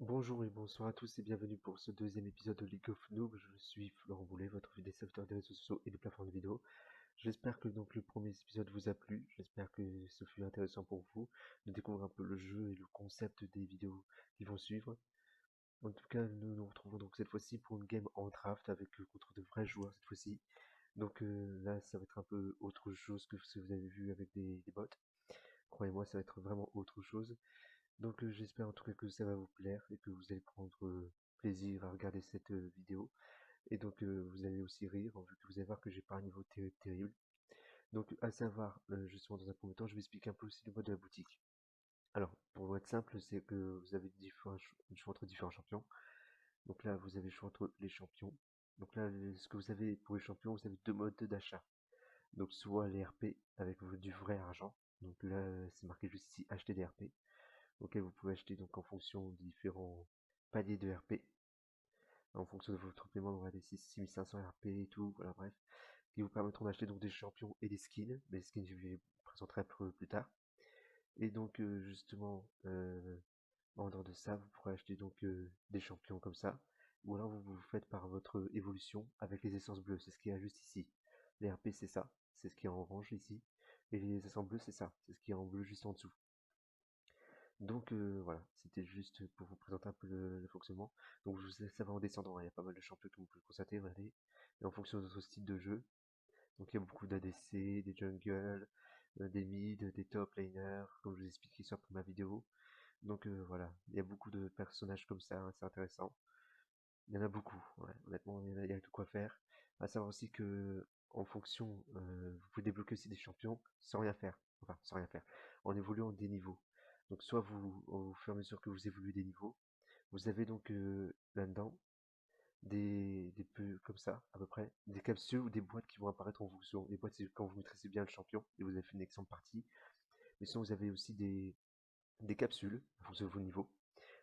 Bonjour et bonsoir à tous et bienvenue pour ce deuxième épisode de League of Noob. Je suis Florent Boulet, votre vidéateur des réseaux sociaux et des plateformes de vidéo. J'espère que donc le premier épisode vous a plu. J'espère que ce fut intéressant pour vous de découvrir un peu le jeu et le concept des vidéos qui vont suivre. En tout cas, nous nous retrouvons donc cette fois-ci pour une game en draft avec contre de vrais joueurs cette fois-ci. Donc là, ça va être un peu autre chose que ce que vous avez vu avec des bots. Croyez-moi, ça va être vraiment autre chose. Donc j'espère en tout cas que ça va vous plaire et que vous allez prendre plaisir à regarder cette vidéo. Et donc vous allez aussi rire, vu que vous allez voir que j'ai pas un niveau terrible. Donc à savoir, justement dans un premier temps, je vais expliquer un peu aussi le mode de la boutique. Alors, pour être simple, c'est que vous avez le choix entre différents champions. Donc là, vous avez le choix entre les champions. Donc là, ce que vous avez pour les champions, vous avez deux modes d'achat. Donc soit les RP avec du vrai argent. Donc là, c'est marqué juste ici, acheter des RP auquel vous pouvez acheter donc en fonction des différents paliers de RP, en fonction de votre paiement, on va des 6500 RP et tout, voilà bref, qui vous permettront d'acheter donc des champions et des skins, mais les skins je vais vous présenterai plus tard. Et donc justement, en dehors de ça, vous pourrez acheter donc des champions comme ça, ou alors vous faites par votre évolution avec les essences bleues, c'est ce qu'il y a juste ici. Les RP c'est ça, c'est ce qui est en orange ici, et les essences bleues c'est ça, c'est ce qui est en bleu juste en dessous. Donc voilà, c'était juste pour vous présenter un peu le fonctionnement. Donc ça va en descendant, hein, il y a pas mal de champions que vous pouvez constater, regardez. Et en fonction de votre style de jeu, donc il y a beaucoup d'ADC, des jungles, des mid, des top laners, comme je vous ai expliqué sur ma vidéo. Donc voilà, il y a beaucoup de personnages comme ça, hein, c'est intéressant. Il y en a beaucoup, ouais, honnêtement, il y a de quoi faire. À savoir aussi que en fonction, vous pouvez débloquer aussi des champions sans rien faire. Enfin, sans rien faire. En évoluant des niveaux. Donc soit vous, au fur et à mesure que vous évoluez des niveaux, vous avez donc là-dedans des peu comme ça, à peu près, des capsules ou des boîtes qui vont apparaître en fonction. Les boîtes, c'est quand vous maîtrisez bien le champion et vous avez fait une excellente partie. Mais sinon, vous avez aussi des capsules en fonction de vos niveaux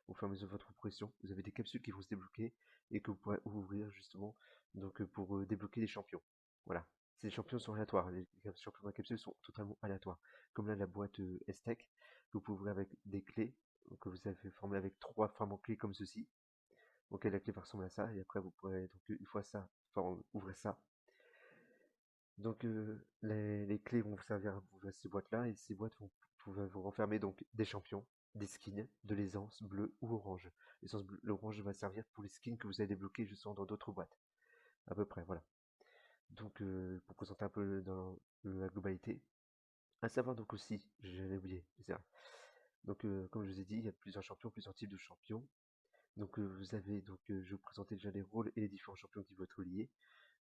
au fur et à mesure de votre progression. Vous avez des capsules qui vont se débloquer et que vous pourrez ouvrir justement donc pour débloquer des champions. Voilà. Ces champions sont aléatoires. Les champions de la capsule sont totalement aléatoires. Comme là, la boîte Estec, que vous pouvez ouvrir avec des clés, que vous avez formé avec trois fragments clés comme ceci. Donc la clé va ressembler à ça. Et après, vous pourrez, donc une fois ça, enfin, ouvrir ça. Donc les clés vont vous servir à ouvrir ces boîtes-là. Et ces boîtes vont pouvoir vous renfermer donc des champions, des skins, de l'essence bleue ou orange. L'orange va servir pour les skins que vous avez débloqués justement dans d'autres boîtes. À peu près, voilà. Donc pour présenter un peu dans la globalité. À savoir donc aussi, j'avais oublié, c'est vrai. Donc comme je vous ai dit, il y a plusieurs champions, plusieurs types de champions. Donc vous avez donc je vais vous présenter déjà les rôles et les différents champions qui vont être liés.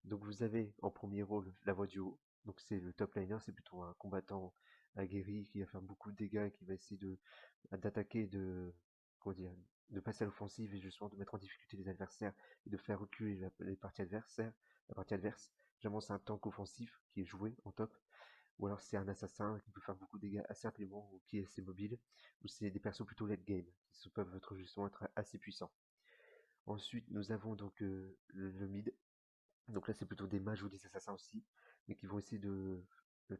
Donc vous avez en premier rôle la voix du haut. Donc c'est le top laner, c'est plutôt un combattant aguerri qui va faire beaucoup de dégâts et qui va essayer d'attaquer, comment dire, de passer à l'offensive et justement de mettre en difficulté les adversaires et de faire reculer les parties adversaires, la partie adverse. Généralement c'est un tank offensif qui est joué en top, ou alors c'est un assassin qui peut faire beaucoup de dégâts assez rapidement ou qui est assez mobile, ou c'est des persos plutôt late game qui peuvent être justement être assez puissants. Ensuite nous avons donc le mid. Donc là, c'est plutôt des mages ou des assassins aussi, mais qui vont essayer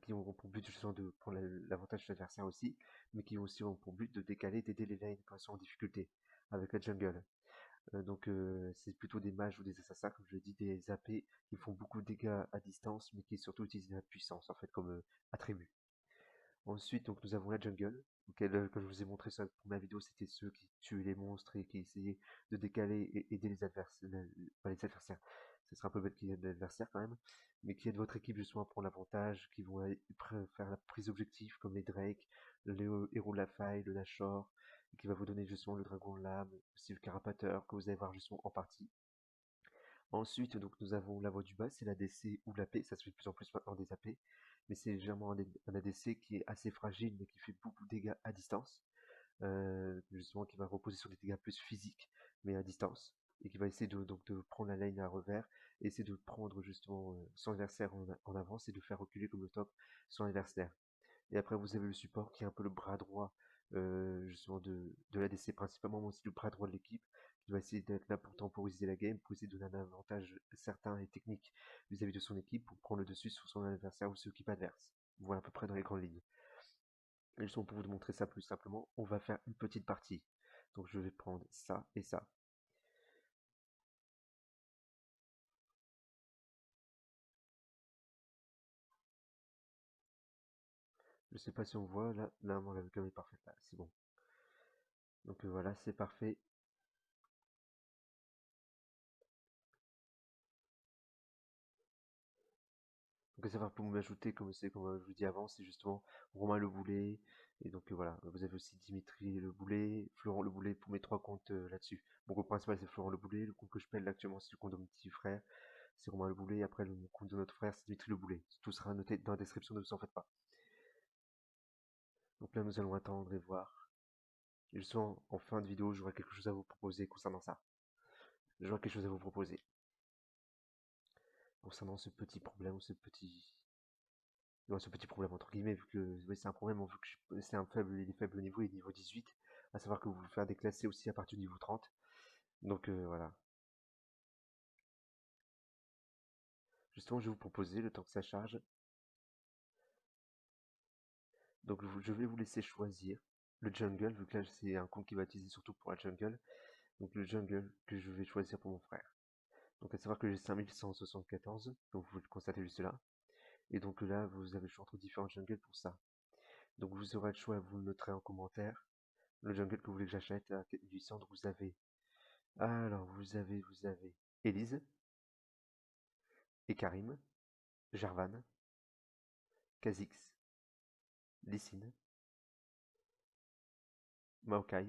qui auront pour but justement de prendre l'avantage de l'adversaire aussi, mais qui aussi auront pour but de décaler, d'aider les lanes quand ils sont en difficulté avec la jungle. Donc c'est plutôt des mages ou des assassins, comme je l'ai dit, des AP qui font beaucoup de dégâts à distance, mais qui surtout utilisent la puissance en fait comme attribut. Ensuite, donc nous avons la jungle, auquel, comme je vous ai montré sur pour ma vidéo, c'était ceux qui tuaient les monstres et qui essayaient de décaler et aider les adversaires, pas les adversaires. Ce serait un peu bête qu'il y ait l'adversaire quand même, mais qui aident votre équipe justement à prendre l'avantage, qui vont faire la prise d'objectif comme les Drake, le héros de la faille, le Nashor, et qui va vous donner justement le dragon de l'âme, aussi le carapateur que vous allez voir justement en partie. Ensuite, donc, nous avons la voie du bas, c'est l'ADC ou l'AP, ça se fait de plus en plus maintenant des AP, mais c'est légèrement un ADC qui est assez fragile, mais qui fait beaucoup de dégâts à distance, justement qui va reposer sur des dégâts plus physiques, mais à distance, et qui va essayer donc, de prendre la lane à revers, et essayer de prendre justement son adversaire en avance et de faire reculer comme le top son adversaire. Et après, vous avez le support qui est un peu le bras droit justement de l'ADC principalement, mais aussi le bras droit de l'équipe qui va essayer d'être là pour temporiser la game, pour essayer de donner un avantage certain et technique vis-à-vis de son équipe pour prendre le dessus sur son adversaire ou son équipe adverse. Voilà à peu près dans les grandes lignes. Et justement pour vous montrer ça plus simplement, on va faire une petite partie. Donc je vais prendre ça et ça. Je sais pas si on voit, là, la webcam est parfaite, là, c'est bon. Donc voilà, c'est parfait. Donc ça va pour m'ajouter, comme c'est comme je vous dis avant, c'est justement Romain Le Boulet. Et donc voilà, vous avez aussi Dimitri Le Boulet, Florent Le Boulet pour mes trois comptes là-dessus. Mon compte principal c'est Florent Le Boulet, le compte que je pèle actuellement c'est le compte de mon petit frère, c'est Romain Le Boulet, et après le compte de notre frère c'est Dimitri Le Boulet. Tout sera noté dans la description, ne vous en faites pas. Donc là nous allons attendre et voir. Et justement, en fin de vidéo, j'aurai quelque chose à vous proposer concernant ça. J'aurai quelque chose à vous proposer. Concernant ce petit problème, ce petit problème entre guillemets, vu que ouais, c'est un problème, vu que c'est il est faible niveau, et niveau 18, à savoir que vous pouvez faire des classés aussi à partir du niveau 30. Donc voilà. Justement, je vais vous proposer, le temps que ça charge, donc je vais vous laisser choisir le jungle, vu que là c'est un compte qui va utiliser surtout pour la jungle, donc le jungle que je vais choisir pour mon frère. Donc à savoir que j'ai 5174, donc vous le constatez juste là. Et donc là, vous avez le choix entre différents jungles pour ça. Donc vous aurez le choix, vous le noterez en commentaire. Le jungle que vous voulez que j'achète à 4800, donc vous avez... Alors, vous avez Elise, et Karim, Jarvan, Kha'Zix, Lee Sin, Maokai,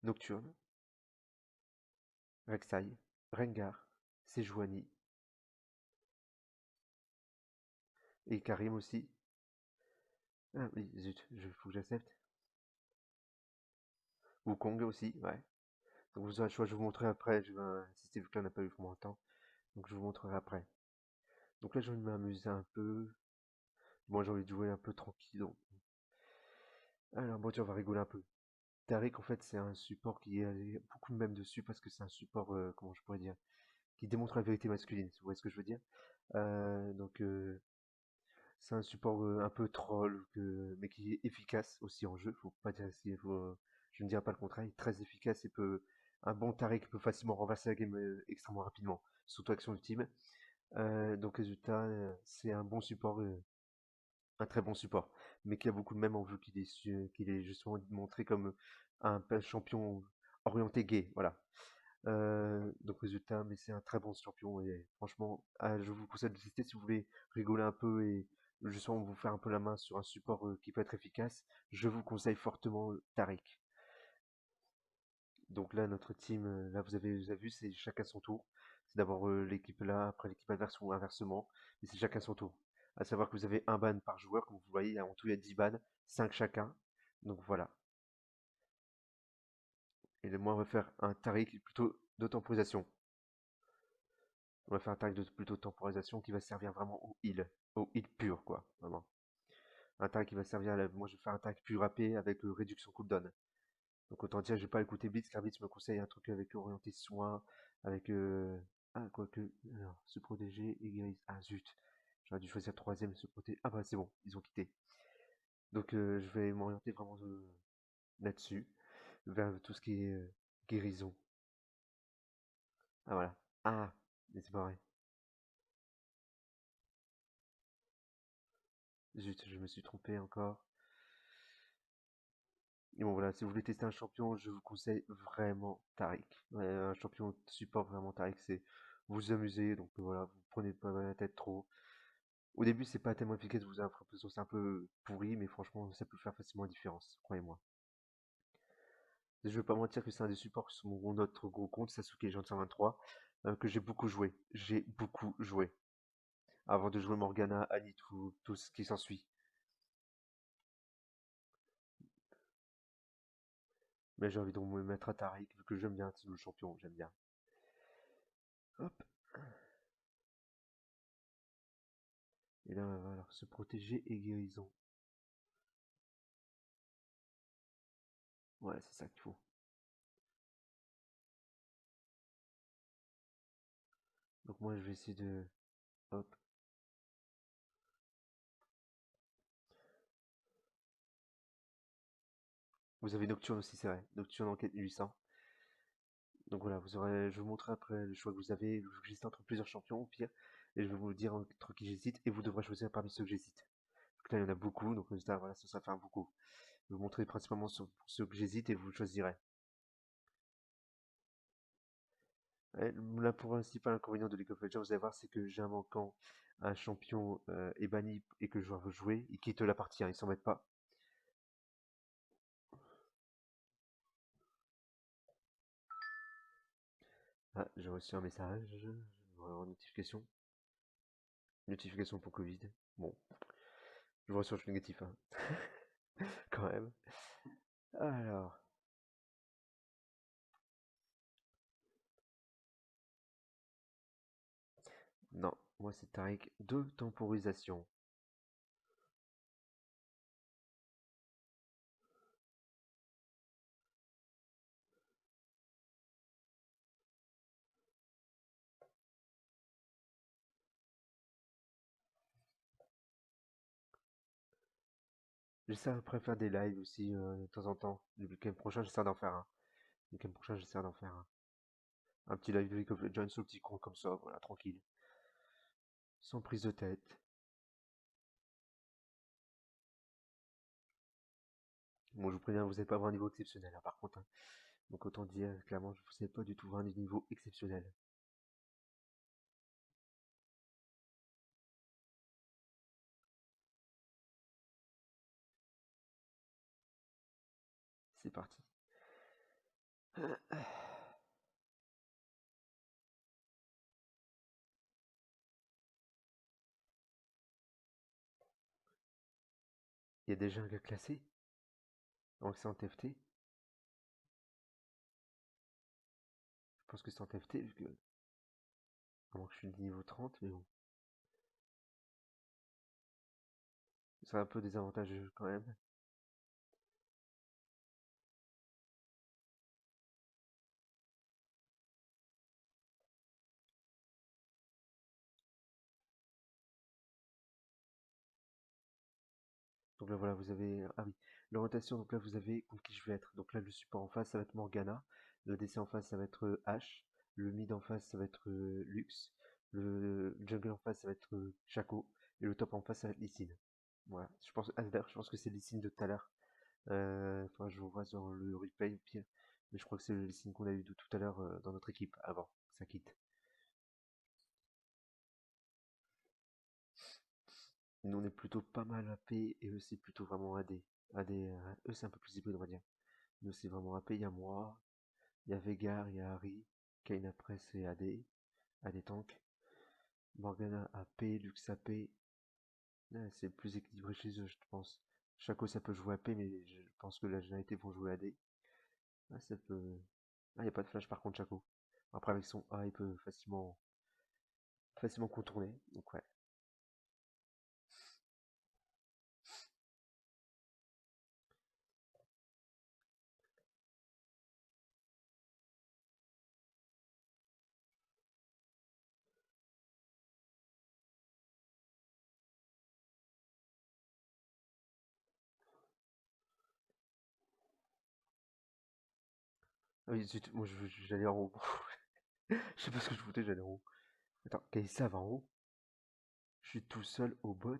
Nocturne, Rek'Sai, Rengar, Sejuani, et Karim aussi. Ah oui, zut, faut que j'accepte. Wukong aussi, ouais. Donc vous aurez le choix, je vais vous montrer après, je vais insister vu que là on n'a pas eu vraiment le temps. Donc je vous montrerai après. Donc là j'ai envie de m'amuser un peu. Moi j'ai envie de jouer un peu tranquille. Donc. Alors bon, tiens, on va rigoler un peu. Taric, en fait, c'est un support qui est beaucoup de mèmes dessus parce que c'est un support, comment je pourrais dire, qui démontre la vérité masculine, si vous voyez ce que je veux dire. Donc, c'est un support un peu troll, mais qui est efficace aussi en jeu. Faut pas dire, je ne dirais pas le contraire. Il est très efficace et un bon Taric peut facilement renverser la game extrêmement rapidement, surtout action ultime. Donc, résultat, c'est un bon support, un très bon support, mais qui a beaucoup de mèmes en vue qu'il est justement montré comme un champion orienté gay, voilà. Donc résultat, mais c'est un très bon champion et franchement, je vous conseille de tester si vous voulez rigoler un peu et justement vous faire un peu la main sur un support qui peut être efficace. Je vous conseille fortement Taric. Donc là, notre team, là vous avez vu, c'est chacun son tour. C'est d'abord l'équipe là, après l'équipe adverse ou inversement, mais c'est chacun son tour. À savoir que vous avez un ban par joueur, comme vous voyez, en tout il y a 10 bans, 5 chacun. Donc voilà. Et moi, on va faire un Taric plutôt de temporisation. On va faire un tag plutôt de temporisation qui va servir vraiment au heal pur, quoi, vraiment. Un tag qui va servir moi, je vais faire un tag plus râpé avec réduction cooldown. Donc autant dire, je vais pas écouter Blitz, car Blitz me conseille un truc avec orienté soin, avec... Ah, quoique... Alors, se protéger et guérir... Ah, zut. J'aurais dû choisir troisième, se protéger... Ah bah c'est bon, ils ont quitté. Donc je vais m'orienter vraiment là-dessus, vers tout ce qui est guérison. Ah voilà. Ah, mais c'est pas vrai. Zut, je me suis trompé encore. Et bon voilà, si vous voulez tester un champion, je vous conseille vraiment Taric. Ouais, un champion support vraiment Taric, c'est vous amuser, donc voilà, vous prenez pas la tête trop. Au début, c'est pas tellement efficace, vous avez l'impression que c'est un peu pourri, mais franchement, ça peut faire facilement la différence, croyez-moi. Je vais pas mentir que c'est un des supports sur mon autre gros compte, Sasuke Agent 123, que j'ai beaucoup joué. J'ai beaucoup joué. Avant de jouer Morgana, Annie, tout ce qui s'ensuit. Mais j'ai envie de me mettre à Taric, vu que j'aime bien, c'est le champion, j'aime bien. Hop. Et là, voilà, se protéger et guérison. Ouais, c'est ça qu'il faut. Donc moi, je vais essayer de... Hop. Vous avez Nocturne aussi, c'est vrai. Nocturne Enquête 1800. Donc voilà, je vous montrerai après le choix que vous avez. J'hésite entre plusieurs champions, au pire. Et je vais vous dire entre qui j'hésite. Et vous devrez choisir parmi ceux que j'hésite. Parce que là, il y en a beaucoup. Donc ça, voilà, ça sera faire beaucoup. Je vais vous montrer principalement sur pour ceux que j'hésite et vous choisirez. Ouais, là, pour un principal inconvénient de League of Legends, vous allez voir, c'est que j'ai un manquant, un champion est banni et que je dois jouer, il quitte la partie, hein, il s'embête pas. Ah, j'ai reçu un message, je vais avoir une notification. Notification pour Covid. Bon, je reçois le négatif, hein. Quand même. Alors, non, moi c'est Tariq de temporisation. J'essaie après de faire des lives aussi de temps en temps. Le week-end prochain, j'essaie d'en faire un. Le week-end prochain, j'essaie d'en faire un. Un petit live de League of Legends sur le petit compte comme ça, voilà, tranquille. Sans prise de tête. Bon, je vous préviens, vous n'allez pas avoir un niveau exceptionnel, hein, par contre, hein. Donc autant dire clairement, je vous savez pas du tout voir un niveau exceptionnel. C'est parti. Il y a déjà un gars classé, alors que c'est en TFT. Je pense que c'est en TFT, vu que. Avant que je suis niveau 30, mais bon. C'est un peu désavantageux quand même. Donc là voilà, vous avez. Ah oui, l'orientation, donc là vous avez contre qui je vais être. Donc là le support en face ça va être Morgana, le DC en face ça va être H, le mid en face ça va être Lux, le jungle en face ça va être Shaco, et le top en face ça va être Lee Sin. Voilà, je pense, ah, d'ailleurs, je pense que c'est Lee Sin de tout à l'heure. Enfin, je vous vois dans le replay au pire, mais je crois que c'est le Lee Sin qu'on a eu de tout à l'heure dans notre équipe avant que ça quitte. Nous on est plutôt pas mal AP et eux c'est plutôt vraiment AD. AD, eux c'est un peu plus hybride on va dire. Nous c'est vraiment AP, il y a moi, il y a Veigar, il y a Harry, Kayn après c'est AD, AD tank, Morgana AP, Lux AP, ouais, c'est plus équilibré chez eux je pense. Chaco ça peut jouer AP mais je pense que la généralité vont jouer AD. Ah, ça peut. Ah, il n'y a pas de flash par contre Chaco. Après avec son A il peut facilement contourner, donc ouais. Ah oui, zut, moi j'allais en haut. Je sais pas ce que je foutais, j'allais en haut. Attends, Kai'Sa va en haut. Je suis tout seul au bot.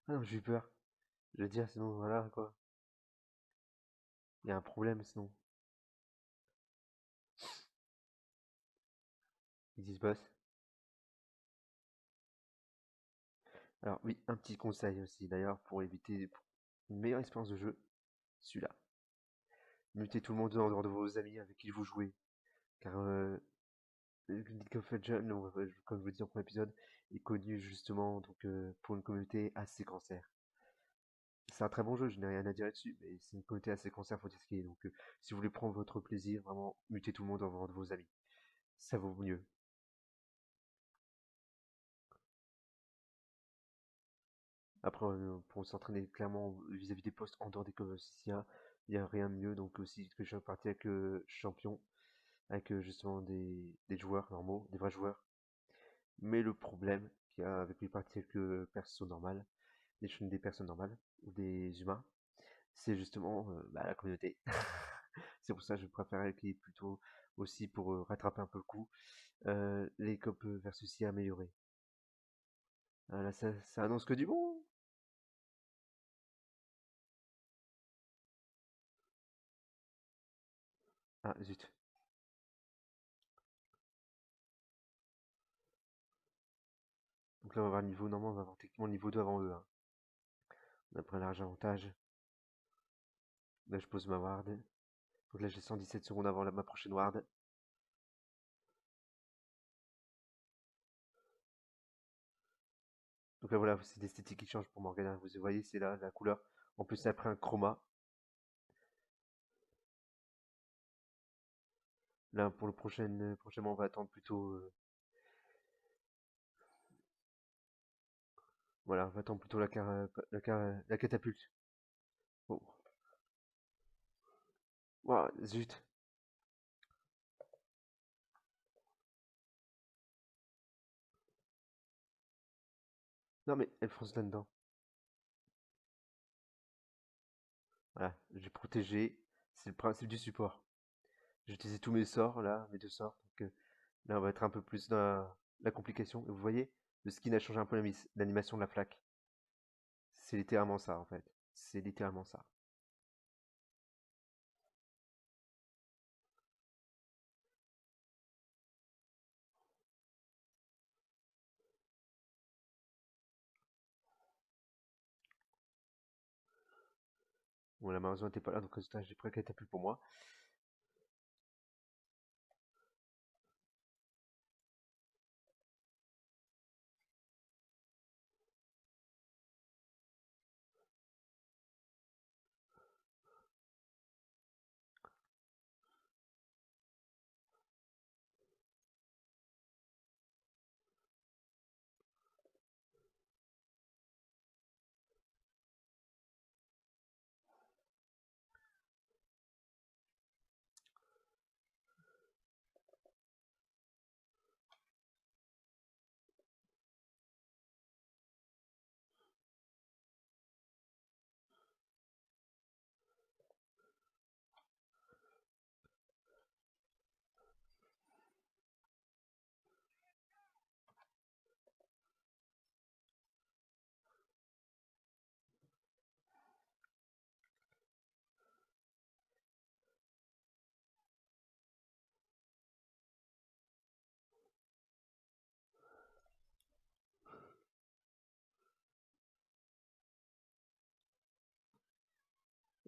Ah non, j'ai eu peur. Je vais dire sinon voilà quoi. Il y a un problème sinon. Ils disent boss. Alors oui, un petit conseil aussi d'ailleurs pour éviter une meilleure expérience de jeu. Celui-là. Mutez tout le monde en dehors de vos amis avec qui vous jouez. Car League of Legends, comme je vous dis en premier épisode, est connu justement donc, pour une communauté assez cancer. C'est un très bon jeu, je n'ai rien à dire là-dessus, mais c'est une communauté assez cancer, faut dire ce qu'il est. Donc si vous voulez prendre votre plaisir, vraiment, mutez tout le monde en dehors de vos amis. Ça vaut mieux. Après, pour s'entraîner clairement vis-à-vis des postes en dehors des Covercitia, il n'y a rien de mieux. Donc aussi que je suis parti avec le champion, avec justement des joueurs normaux, des vrais joueurs. Mais le problème qu'il y a avec les parties avec le perso normal, des personnes normales ou des humains, c'est justement la communauté. C'est pour ça que je préférais qu'il y ait plutôt aussi pour rattraper un peu le coup, les copes versus IA améliorées. Ah, là, ça annonce que du bon. Ah, zut. Donc là, on va voir le niveau. Normalement, on va avoir techniquement le niveau 2 avant eux, hein. On a pris un large avantage. Là, je pose ma ward. Donc là, j'ai 117 secondes avant ma prochaine ward. Donc là, voilà, c'est l'esthétique qui change pour Morgana. Vous voyez, c'est là, la couleur. En plus, ça a pris un chroma. Là, pour le prochainement, on va attendre plutôt. Voilà, on va attendre plutôt la catapulte. Oh. Ouah, zut. Non, mais elle fonce là-dedans. Voilà, j'ai protégé. C'est le principe du support. J'ai utilisé tous mes sorts, là, mes deux sorts. Donc là, on va être un peu plus dans la complication. Et vous voyez, le skin a changé un peu l'animation de la flaque. C'est littéralement ça, en fait. C'est littéralement ça. Bon, là, malheureusement, elle n'était pas là, donc résultat, j'ai pris la catapulte pour moi.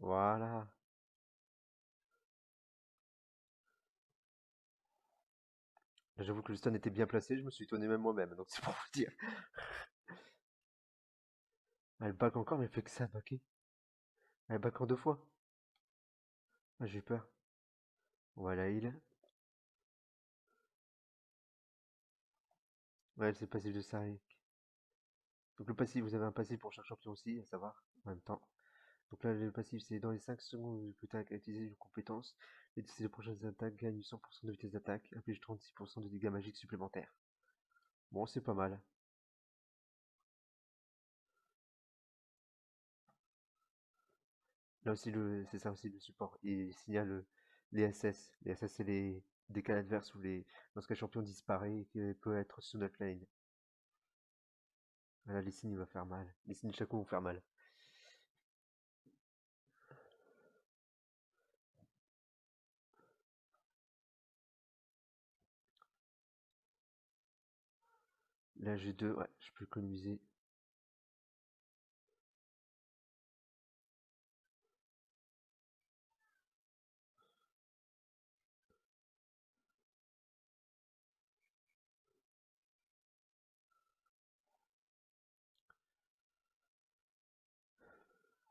Voilà. Là, j'avoue que le stun était bien placé, je me suis étonné même moi-même, donc c'est pour vous dire. Elle back encore, mais elle fait que ça, backer. Elle back en deux fois. Ah, j'ai eu peur. Voilà, il. Ouais, c'est le passif de Sarik. Donc le passif, vous avez un passif pour chaque champion aussi, à savoir, en même temps. Donc là, le passif, c'est dans les 5 secondes où tu as utilisé une compétence. Les de prochaines attaques gagnent 100% de vitesse d'attaque, inflige 36% de dégâts magiques supplémentaires. Bon, c'est pas mal. Là aussi, c'est ça aussi le support. Il signale les SS. Les SS, c'est les décals adverses où lorsqu'un champion disparaît et qu'il peut être sous notre lane. Voilà, les signes, il va faire mal. Les signes de chaque coup vont faire mal. Là, j'ai deux, ouais, je peux économiser.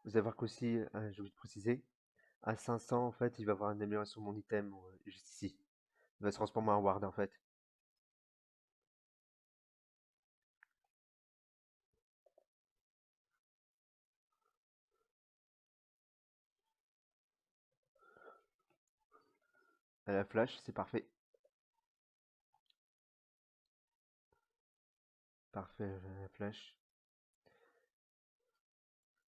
Vous allez voir qu'aussi, j'ai oublié de préciser, à 500, en fait, il va avoir une amélioration de mon item, juste ici. Il va se transformer en ward, en fait. À la flash, c'est parfait. Parfait, la flash.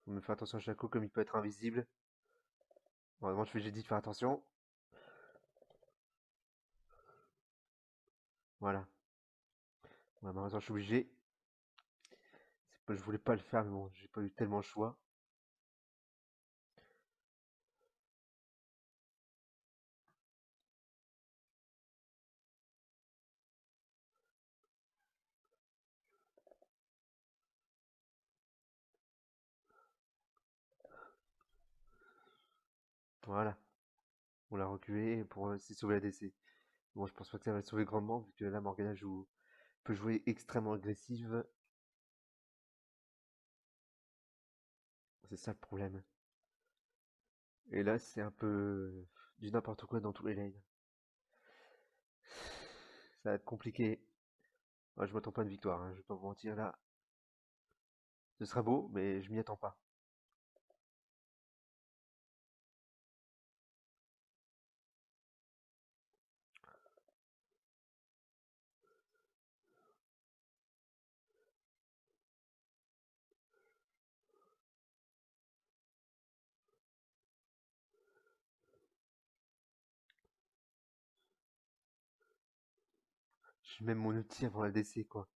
Faut me faire attention à Shaco comme il peut être invisible. Normalement, j'ai dit de faire attention. Voilà. Ouais, malheureusement, je suis obligé. Je voulais pas le faire, mais bon, j'ai pas eu tellement le choix. Voilà. On l'a reculé pour essayer de sauver la DC. Bon, je pense pas que ça va le sauver grandement, vu que là, Morgana peut jouer extrêmement agressive. C'est ça le problème. Et là, c'est un peu du n'importe quoi dans tous les lanes. Ça va être compliqué. Moi, je m'attends pas à une victoire, hein, je vais pas vous mentir là. Ce sera beau, mais je m'y attends pas. J'ai même mon outil avant la DC, quoi.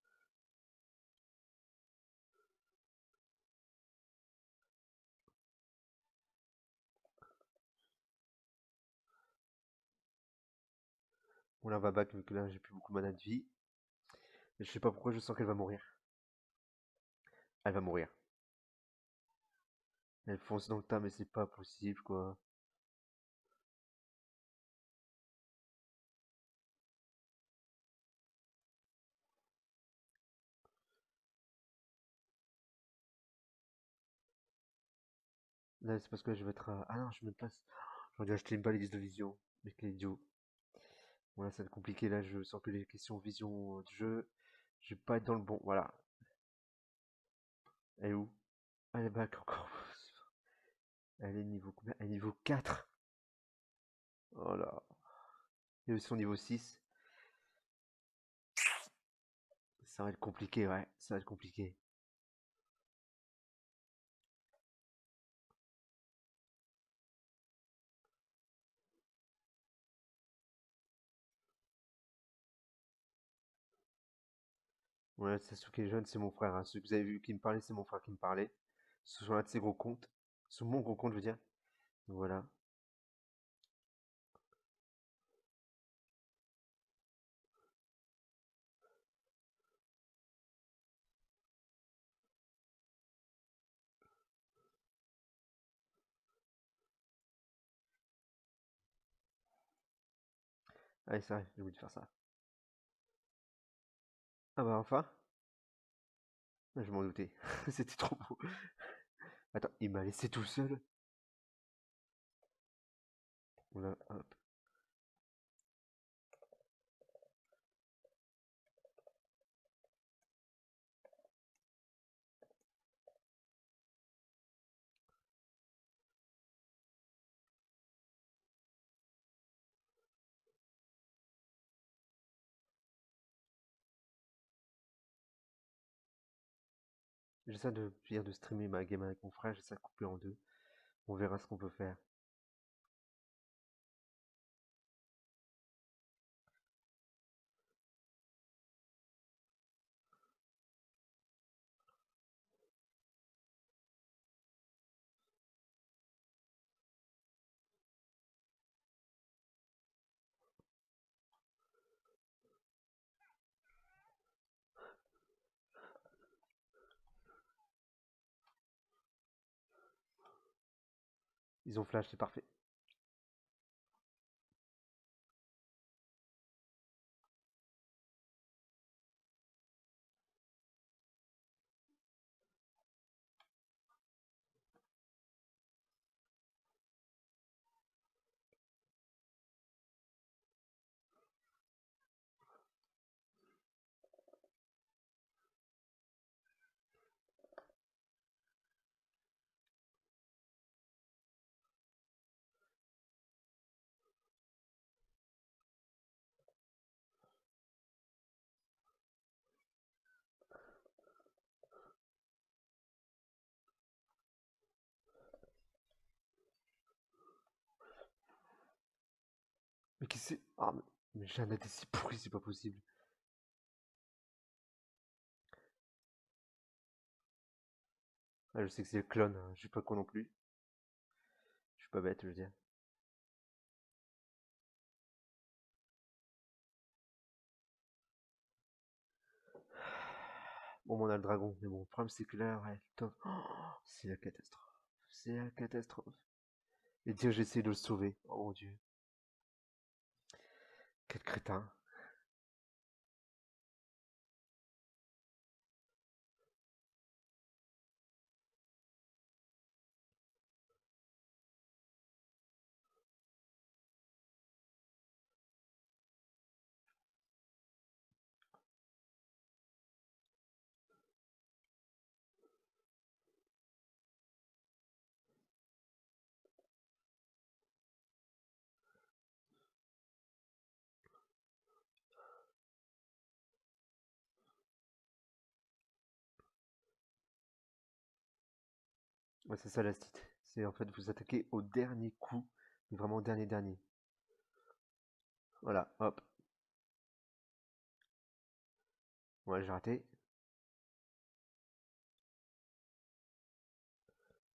Bon, là, on va back, vu que là, j'ai plus beaucoup de mana de vie. Je sais pas pourquoi je sens qu'elle va mourir. Elle va mourir. Elle fonce dans le tas, mais c'est pas possible, quoi. Là, c'est parce que là, je vais être à... Ah non, je me place. J'aurais dû acheter une balise de vision. Mais quel idiot. Bon, là, ça va être compliqué. Là, je sens que les questions vision du jeu, je vais pas être dans le bon. Voilà. Elle est où? Elle est back encore. Elle est niveau combien? Elle est niveau 4. Oh là. Et aussi son niveau 6. Ça va être compliqué, ouais. Ça va être compliqué. Ouais, Sasuke est jeune, c'est mon frère, hein. Ceux que vous avez vu qui me parlait, c'est mon frère qui me parlait. Sur un de ses gros comptes. Sur mon gros compte, je veux dire. Voilà. Allez, c'est vrai, j'ai oublié de faire ça. Ah bah enfin, je m'en doutais. C'était trop beau. Attends, il m'a laissé tout seul. Voilà, hop. J'essaie de finir de streamer ma game avec mon frère, j'essaie de couper en deux. On verra ce qu'on peut faire. Ils ont flash, c'est parfait. Mais qui c'est? Ah, mais j'ai un ADC pourri, c'est pas possible. Ah, je sais que c'est le clone, hein. Je suis pas con non plus. Je suis pas bête, je veux dire. Bon, on a le dragon, mais bon, le problème c'est que là, ouais, top. Oh, c'est la catastrophe. C'est la catastrophe. Et dire j'essaie de le sauver. Oh mon dieu. Quel crétin. Ouais, c'est ça l'astuce. C'est en fait vous attaquer au dernier coup, mais vraiment au dernier. Voilà, hop. Ouais, j'ai raté.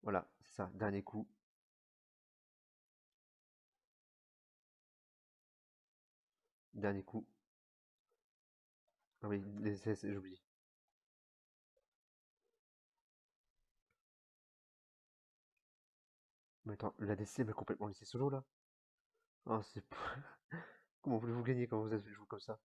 Voilà, c'est ça, dernier coup. Dernier coup. Ah oui, les CS, j'oublie. Mais attends, l'ADC m'a complètement laissé solo là. Oh, c'est... Comment voulez-vous gagner quand vous avez joué comme ça?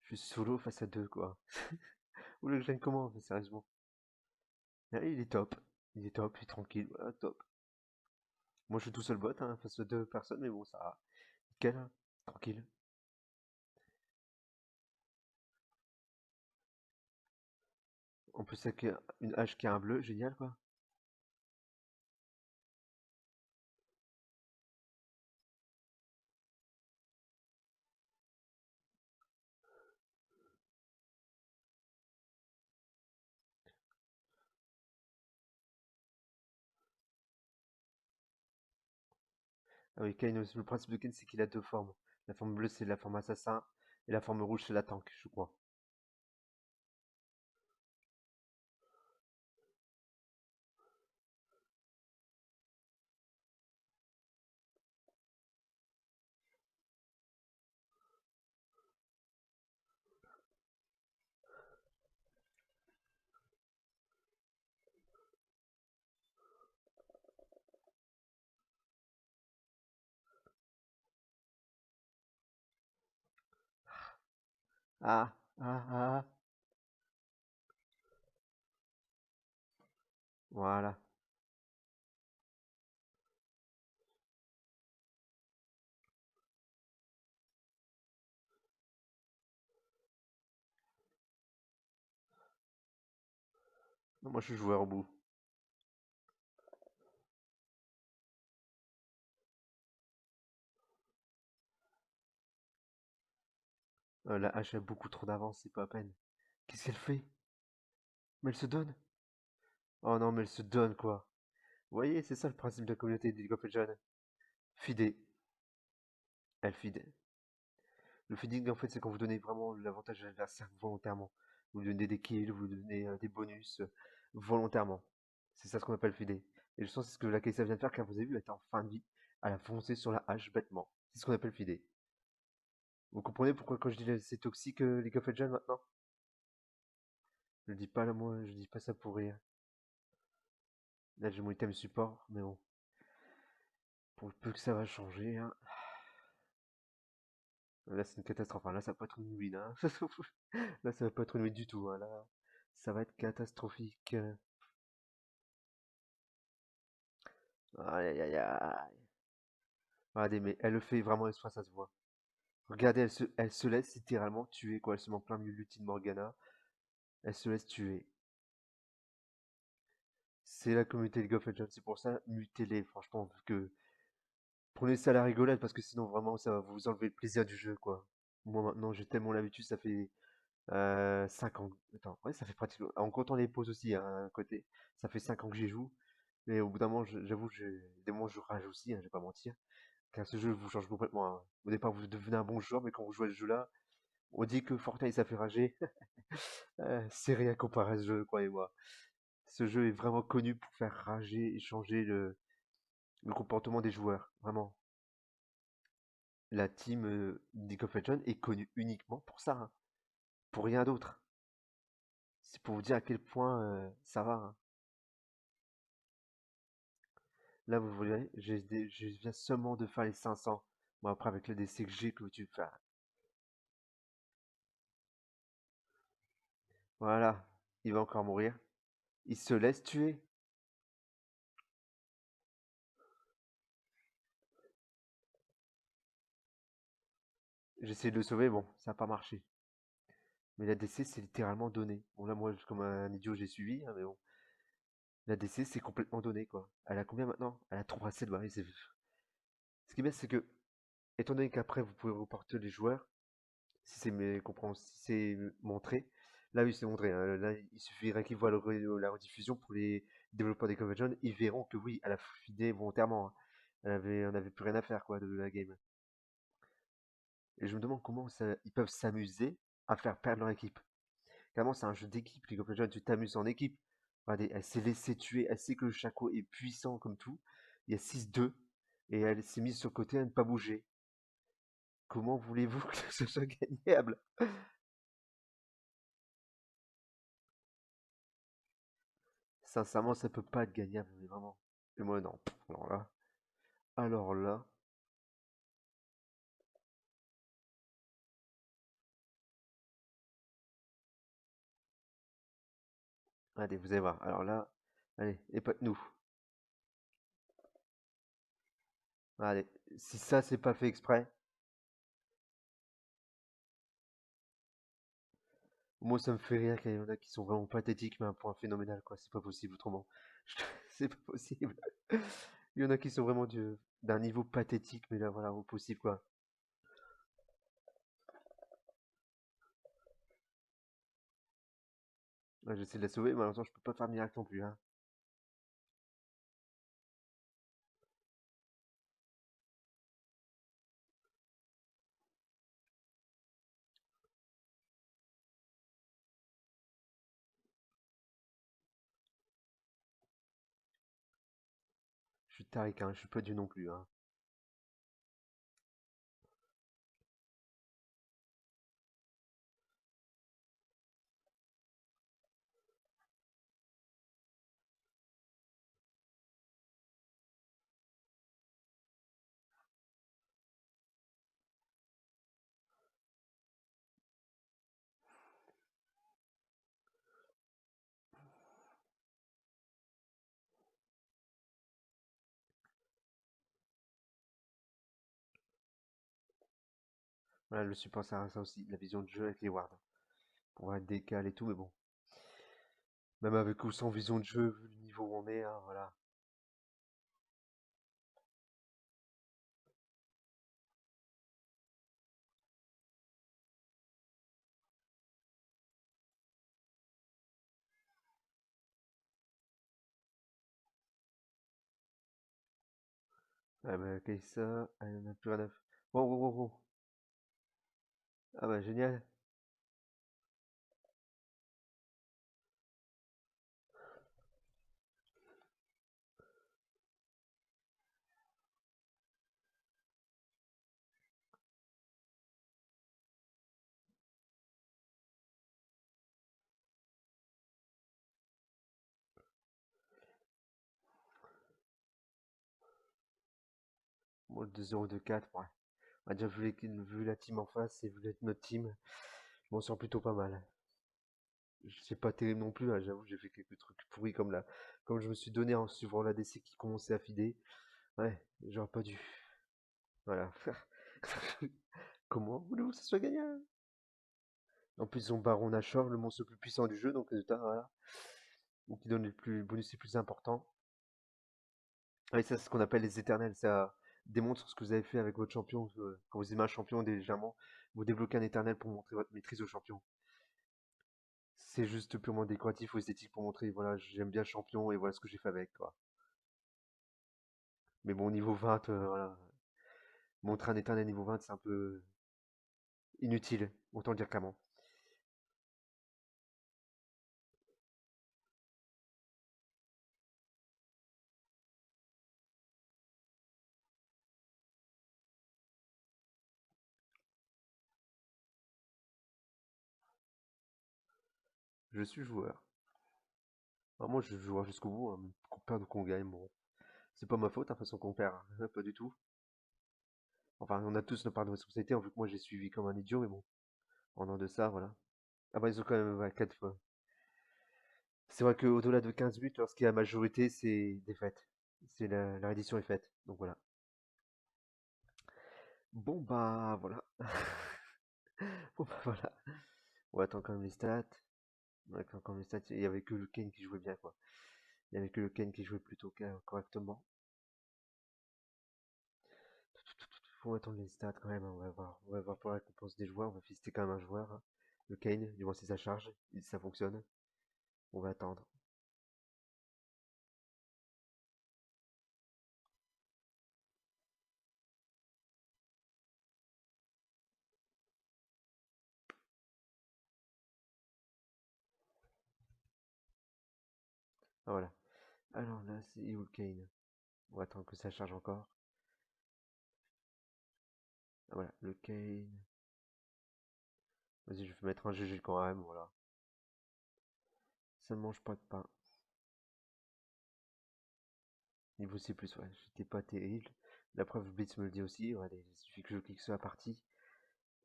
Je suis solo face à deux, quoi. Vous voulez que je gagne comment, mais sérieusement? Ah, il est top. Il est top, il est tranquille, voilà, top. Moi, je suis tout seul bot, hein, face à deux personnes, mais bon, ça va. Nickel, hein, tranquille. En plus, avec une hache qui a un bleu, génial, quoi. Ah oui, Kain, le principe de Kain, c'est qu'il a deux formes. La forme bleue, c'est la forme assassin, et la forme rouge, c'est la tank, je crois. Ah, ah, ah, voilà. Non, moi, je suis joueur au bout. La hache a beaucoup trop d'avance, c'est pas à peine. Qu'est-ce qu'elle fait? Mais elle se donne? Oh non, mais elle se donne, quoi. Vous voyez, c'est ça le principe de la communauté de League of Legends. Feeder. Elle feed. Le feeding, en fait, c'est quand vous donnez vraiment l'avantage à l'adversaire volontairement. Vous lui donnez des kills, vous lui donnez des bonus volontairement. C'est ça ce qu'on appelle feeder. Et je sens que c'est ce que la Kai'Sa vient de faire car vous avez vu, elle était en fin de vie. Elle a foncé sur la hache bêtement. C'est ce qu'on appelle feeder. Vous comprenez pourquoi quand je dis c'est toxique League of Legends maintenant? Je le dis pas là moi, je dis pas ça pour rire. Là j'ai mon item support, mais bon. Pour le peu que ça va changer, hein. Là c'est une catastrophe, hein. Là ça va pas être une win, hein. Là ça va pas être une win du tout, hein. Là ça va être catastrophique. Aïe aïe aïe aïe. Regardez, mais elle le fait vraiment exprès, ça se voit. Regardez, elle se laisse littéralement tuer, quoi. Elle se met en plein milieu de l'ultime Morgana. Elle se laisse tuer. C'est la communauté League of Legends, c'est pour ça, mutez-les, franchement, vu que prenez ça à la rigolade, parce que sinon, vraiment, ça va vous enlever le plaisir du jeu, quoi. Moi maintenant, j'ai tellement l'habitude, ça fait 5 ans. Attends, ouais, ça fait pratiquement. En comptant les pauses aussi, hein, à côté, ça fait 5 ans que j'y joue. Mais au bout d'un moment, j'avoue, des moments, je rage aussi, hein, je vais pas mentir. Car ce jeu vous change complètement, hein. Au départ, vous devenez un bon joueur, mais quand vous jouez à ce jeu-là, on dit que Fortnite ça fait rager. C'est rien comparé à ce jeu, croyez-moi. Ce jeu est vraiment connu pour faire rager et changer le comportement des joueurs. Vraiment. La team League of Legends est connue uniquement pour ça, hein. Pour rien d'autre. C'est pour vous dire à quel point ça va, hein. Là, vous voyez, je viens seulement de faire les 500. Bon, après, avec le DC que j'ai, que tu fais. Voilà. Il va encore mourir. Il se laisse tuer. J'essaie de le sauver, bon, ça n'a pas marché. Mais la DC, c'est littéralement donné. Bon, là, moi, comme un idiot, j'ai suivi, hein, mais bon. La DC, c'est complètement donné, quoi. Elle a combien maintenant? Elle a 3 7 ouais, ce qui est bien, c'est que, étant donné qu'après, vous pouvez reporter les joueurs, si c'est si c'est montré. Là, oui, c'est montré, hein. Là, il suffirait qu'ils voient la rediffusion pour les développeurs des Convention. Ils verront que oui, elle a fidé volontairement, hein. On avait plus rien à faire, quoi, de la game. Et je me demande comment ils peuvent s'amuser à faire perdre leur équipe. Clairement, c'est un jeu d'équipe, League of Legends. Tu t'amuses en équipe. Regardez, elle s'est laissée tuer. Elle sait que le Shaco est puissant comme tout. Il y a 6-2. Et elle s'est mise sur le côté à ne pas bouger. Comment voulez-vous que ce soit gagnable? Sincèrement, ça peut pas être gagnable, mais vraiment. Et moi, non. Alors là, allez, vous allez voir. Alors là, allez, époque-nous. Allez, si ça, c'est pas fait exprès, moi, ça me fait rire qu'il y en a qui sont vraiment pathétiques, mais à un point phénoménal, quoi. C'est pas possible autrement. C'est pas possible. Il y en a qui sont vraiment d'un niveau pathétique, mais là, voilà, au possible, quoi. Là, j'essaie de la sauver, mais malheureusement, je peux pas faire de miracle non plus, hein. Je suis Tariq, hein. Je suis pas Dieu non plus, hein. Voilà, le support, ça aussi, la vision de jeu avec les wards. Pour être décalé et tout, mais bon. Même avec ou sans vision de jeu, vu le niveau où on est, hein, voilà. Ah bah, ok, ça, elle n'a plus rien à faire. Wow, wow, wow, wow. Ah bah, génial. Bon, le 2-0-2-4, ouais. On a déjà vu la team en face et vu notre team. Je m'en sors plutôt pas mal. C'est pas terrible non plus, hein, j'avoue, j'ai fait quelques trucs pourris comme je me suis donné en suivant la DC qui commençait à fider. Ouais, j'aurais pas dû. Voilà. Comment voulez-vous que ça soit gagnant? En plus, ils ont Baron Nashor, le monstre le plus puissant du jeu, donc résultat, voilà. Donc, qui donne les bonus les plus importants. Ouais, ça, c'est ce qu'on appelle les éternels. Ça démontre ce que vous avez fait avec votre champion. Quand vous aimez un champion, légèrement, vous débloquez un éternel pour montrer votre maîtrise au champion. C'est juste purement décoratif ou esthétique pour montrer, voilà, j'aime bien le champion et voilà ce que j'ai fait avec, quoi. Mais bon, niveau 20, voilà. Montrer un éternel niveau 20, c'est un peu inutile, autant le dire clairement. Je suis joueur. Enfin, moi, je suis joueur jusqu'au bout, hein. Qu'on perde ou qu'on gagne, bon. C'est pas ma faute, hein, de toute façon qu'on perd, hein. Pas du tout. Enfin, on a tous nos part de responsabilité, vu que moi j'ai suivi comme un idiot, mais bon. En dehors de ça, voilà. Ah bah, ils ont quand même, ouais, 4 fois. C'est vrai qu'au-delà de 15 buts, lorsqu'il y a majorité, c'est défaite. C'est la reddition est faite. Donc voilà. Bon bah voilà. Bon bah voilà. On va attendre quand même les stats. On va attendre quand même les stats. Il y avait que le Kane qui jouait bien, quoi. Il y avait que le Kane qui jouait plutôt correctement. Faut attendre les stats quand même, hein. On va voir. On va voir pour la récompense des joueurs. On va féliciter quand même un joueur, hein. Le Kane, du moins si ça charge, si ça fonctionne. On va attendre. Ah, voilà. Alors là, c'est où le Kane? On va attendre que ça charge encore. Ah, voilà, le Kane. Vas-y, je vais mettre un GG quand même, voilà. Ça ne mange pas de pain. Niveau C+, ouais, j'étais pas terrible. La preuve, Blitz me le dit aussi. Ouais, il suffit que je clique sur la partie.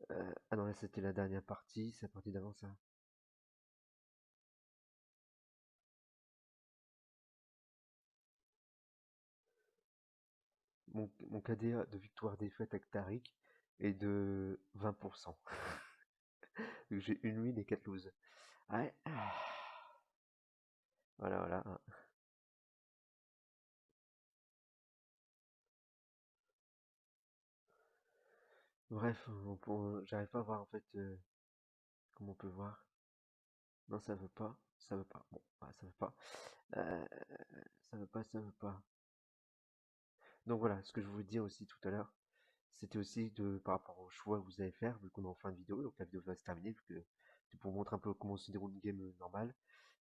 Ah non, là c'était la dernière partie, c'est la partie d'avant ça. Mon KDA de victoire-défaite avec Tariq est de 20%. J'ai une win et 4 loses. Ouais. Voilà, voilà. Bref, j'arrive pas à voir en fait comment on peut voir. Non, ça veut pas. Ça veut pas. Bon, bah, ça veut pas. Euh, ça veut pas, ça veut pas. Donc voilà, ce que je voulais dire aussi tout à l'heure, c'était aussi par rapport au choix que vous allez faire, vu qu'on est en fin de vidéo, donc la vidéo va se terminer, vu que c'est pour vous montrer un peu comment se déroule une game normale.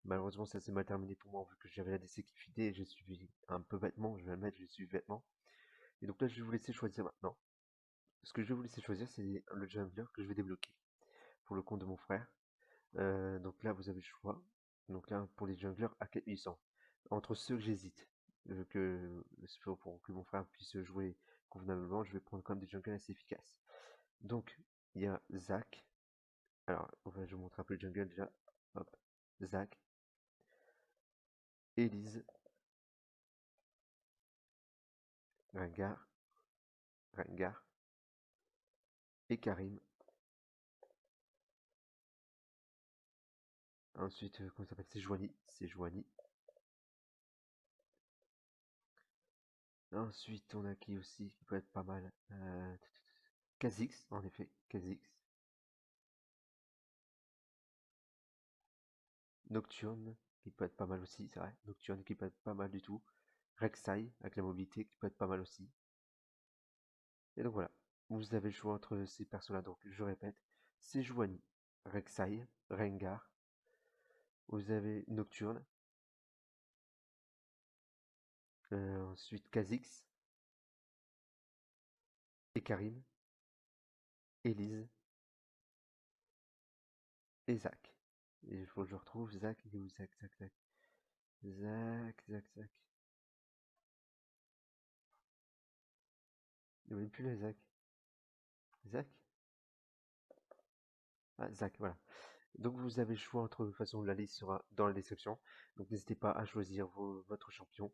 Malheureusement, ça s'est mal terminé pour moi, vu que j'avais la DC qui fidait et j'ai suivi un peu bêtement, je vais le mettre, j'ai suivi bêtement. Et donc là, je vais vous laisser choisir maintenant. Ce que je vais vous laisser choisir, c'est le jungler que je vais débloquer pour le compte de mon frère. Donc là, vous avez le choix. Donc là, pour les junglers à 4800. Entre ceux que j'hésite, pour que mon frère puisse jouer convenablement, je vais prendre quand même des junglers assez efficaces. Donc, il y a Zac. Alors, je vous montre un peu le jungle déjà. Hop, Zac, Elise, Rengar, Rengar et Karim. Ensuite, comment ça s'appelle? C'est Joanie. C'est Joanie. Ensuite, on a qui aussi qui peut être pas mal? Kha'Zix, en effet, Kha'Zix. Nocturne, qui peut être pas mal aussi, c'est vrai. Nocturne qui peut être pas mal du tout. Rek'Sai, avec la mobilité, qui peut être pas mal aussi. Et donc voilà, vous avez le choix entre ces persos-là. Donc je répète, Sejuani, Rek'Sai, Rengar. Vous avez Nocturne. Ensuite Kha'Zix, et Karim, Elise et Zac. Et il faut que je retrouve Zac. Il est où Zac, Zac, Zac? Zac, Zac, Zac. Il n'y a même plus le Zac. Zac? Ah, Zac, voilà. Donc vous avez le choix entre, de toute façon la liste sera dans la description. Donc n'hésitez pas à choisir votre champion.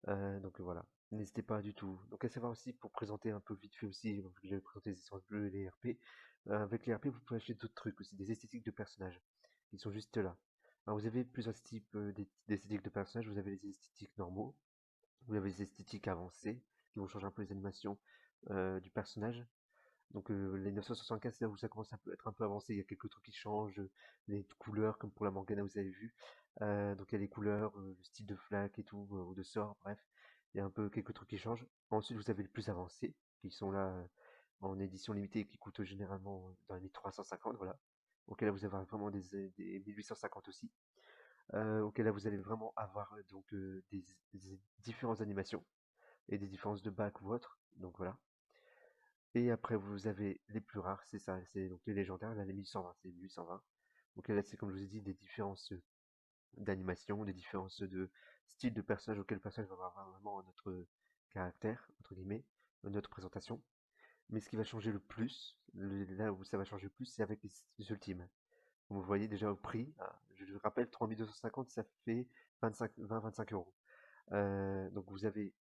Donc voilà, n'hésitez pas du tout. Donc à savoir aussi, pour présenter un peu vite fait aussi, vu que j'avais présenté les essences bleues et les RP, avec les RP vous pouvez acheter d'autres trucs aussi, des esthétiques de personnages, qui sont juste là. Alors vous avez plusieurs types d'esthétiques de personnages, vous avez les esthétiques normaux, vous avez les esthétiques avancées, qui vont changer un peu les animations du personnage. Donc les 975, c'est là où ça commence à être un peu avancé. Il y a quelques trucs qui changent, les couleurs, comme pour la Morgana, vous avez vu. Donc il y a les couleurs, le style de flaque et tout, ou de sort, bref. Il y a un peu quelques trucs qui changent. Ensuite, vous avez les plus avancés, qui sont là en édition limitée et qui coûtent généralement dans les 1350, voilà. Auquel là, vous avez vraiment des 1850 aussi. Auquel là, vous allez vraiment avoir donc des différentes animations et des différences de bac ou autre. Donc voilà. Et après, vous avez les plus rares, c'est ça, c'est donc les légendaires, là, les 1120, c'est 1820. Donc là, c'est comme je vous ai dit, des différences d'animation, des différences de style de personnage auquel le personnage va avoir vraiment notre caractère, entre guillemets, notre présentation. Mais ce qui va changer le plus, là où ça va changer le plus, c'est avec les ultimes. Comme vous voyez déjà au prix, je le rappelle, 3250, ça fait 20-25 euros. Donc vous avez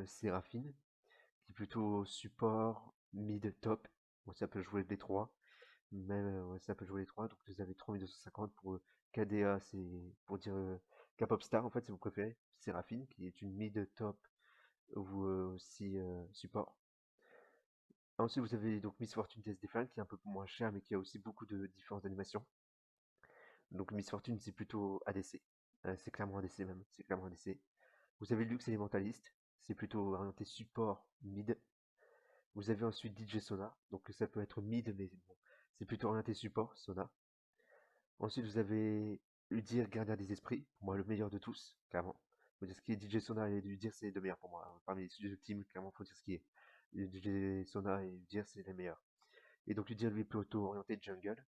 Séraphine, qui est plutôt support, mid, top. Bon, ça peut jouer les trois. Même, ouais, ça peut jouer les trois. Donc vous avez 3250 pour KDA, c'est pour dire K-pop star en fait, si vous préférez. Séraphine, qui est une mid, top ou aussi support. Ensuite, vous avez donc Miss Fortune TSD5 qui est un peu moins cher, mais qui a aussi beaucoup de différentes animations. Donc Miss Fortune, c'est plutôt ADC. C'est clairement ADC même, c'est clairement ADC. Vous avez Lux Elementalist, c'est plutôt orienté support mid. Vous avez ensuite DJ Sona, donc ça peut être mid, mais bon, c'est plutôt orienté support, Sona. Ensuite, vous avez Udyr, Gardien des Esprits, pour moi le meilleur de tous, clairement. Faut dire ce qui est DJ Sona et Udyr, c'est les deux meilleurs pour moi. Parmi les deux teams, clairement, faut dire ce qui est. DJ Sona et Udyr, c'est les meilleurs. Et donc Udyr, lui, est plutôt orienté jungle.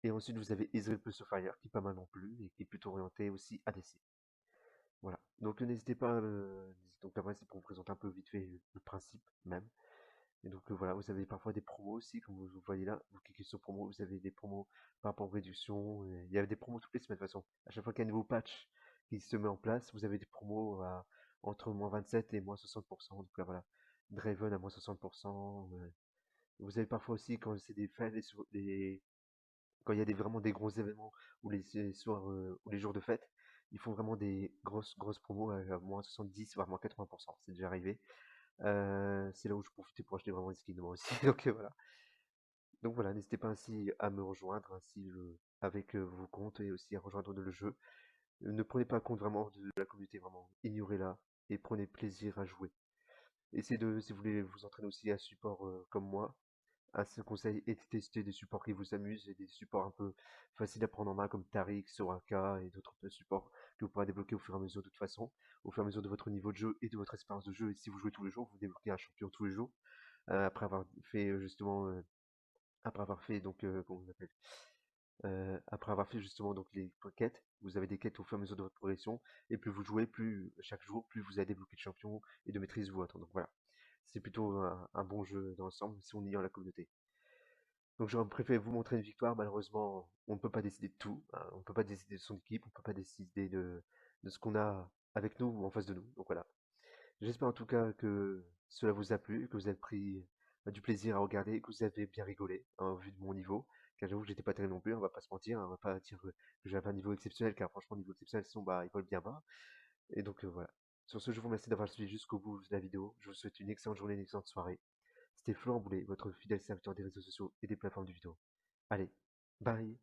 Et ensuite, vous avez Ezreal plus Fire, qui est pas mal non plus, et qui est plutôt orienté aussi ADC. Voilà. Donc n'hésitez pas, donc après, c'est pour vous présenter un peu vite fait le principe même. Et donc voilà, vous avez parfois des promos aussi, comme vous voyez là, vous cliquez sur promo, vous avez des promos par rapport aux réductions, il y a des promos toutes les semaines de toute façon. À chaque fois qu'il y a un nouveau patch qui se met en place, vous avez des promos entre moins 27 et moins 60%. Donc là voilà, Draven à moins 60%. Vous avez parfois aussi quand c'est des fêtes, quand il y a vraiment des gros événements ou les soirs ou les jours de fête, ils font vraiment des grosses promos à moins 70 voire moins 80%. C'est déjà arrivé. C'est là où je profitais pour acheter vraiment des skins moi aussi. Donc voilà, n'hésitez pas ainsi à me rejoindre ainsi avec vos comptes et aussi à rejoindre le jeu. Ne prenez pas compte vraiment de la communauté, vraiment ignorez-la et prenez plaisir à jouer. Essayez de, si vous voulez vous entraîner aussi à support comme moi, un seul conseil est de tester des supports qui vous amusent et des supports un peu faciles à prendre en main comme Taric, Soraka et d'autres supports que vous pourrez débloquer au fur et à mesure de toute façon, au fur et à mesure de votre niveau de jeu et de votre expérience de jeu. Et si vous jouez tous les jours, vous débloquez un champion tous les jours. Après avoir fait justement, après avoir fait donc, comment on appelle, après avoir fait justement donc les quêtes, vous avez des quêtes au fur et à mesure de votre progression, et plus vous jouez, plus chaque jour, plus vous avez débloqué de champions et de maîtrise ou autre. Donc voilà, c'est plutôt un bon jeu dans l'ensemble si on y est dans la communauté. Donc j'aurais préféré vous montrer une victoire. Malheureusement, on ne peut pas décider de tout, hein. On ne peut pas décider de son équipe, on ne peut pas décider de ce qu'on a avec nous ou en face de nous. Donc voilà. J'espère en tout cas que cela vous a plu, que vous avez pris du plaisir à regarder, que vous avez bien rigolé, hein, au vu de mon niveau. Car j'avoue que j'étais pas terrible non plus, on va pas se mentir, hein, on va pas dire que j'avais un niveau exceptionnel, car franchement, niveau exceptionnel, sinon bah, ils volent bien bas. Et donc voilà. Sur ce, je vous remercie d'avoir suivi jusqu'au bout de la vidéo. Je vous souhaite une excellente journée, une excellente soirée. C'était Florent Boulet, votre fidèle serviteur des réseaux sociaux et des plateformes de vidéo. Allez, bye!